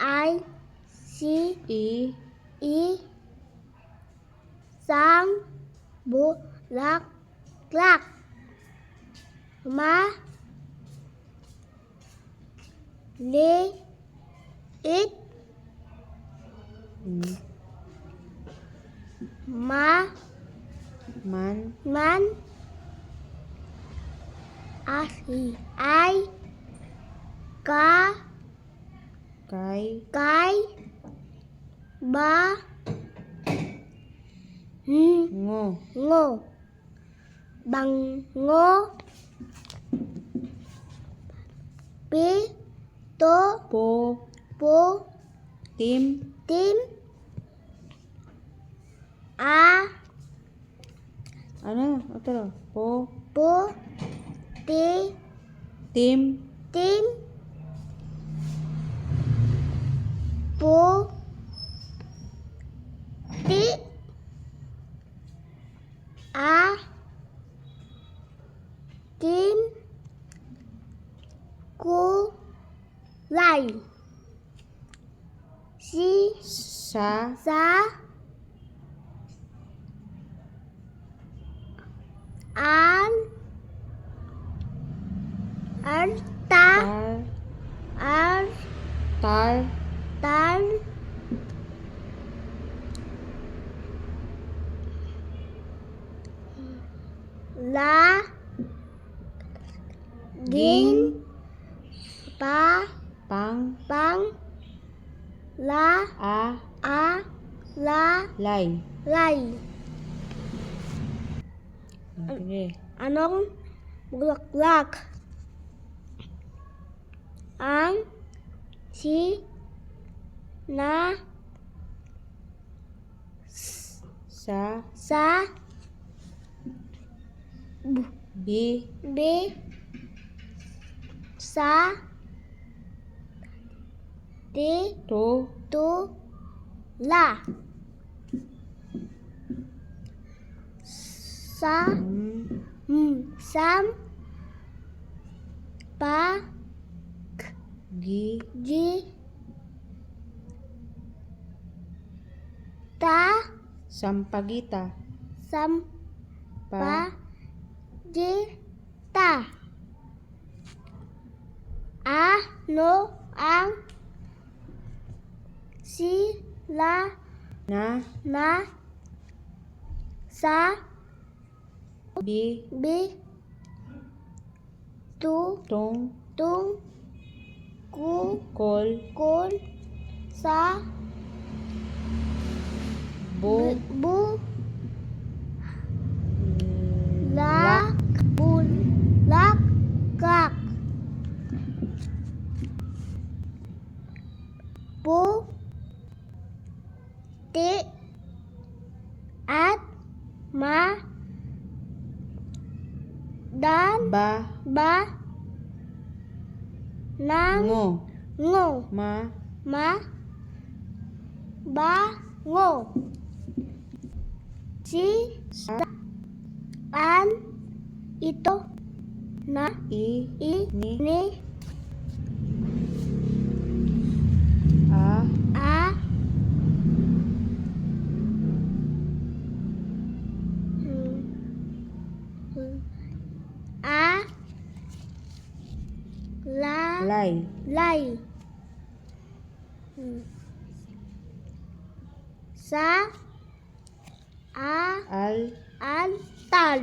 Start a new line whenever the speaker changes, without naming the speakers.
I C
I
I sang bulaklak. Maliit man ay kay bango pito po tim
ano ito
po
tim
puti aking kulay sa altar laging lay.
Sige.
Anong bulaklak ang sa titula
Sampagita.
Ano ang na sa tungkol sa bulaklak puti at bango. Saan ito ini lay sa altar.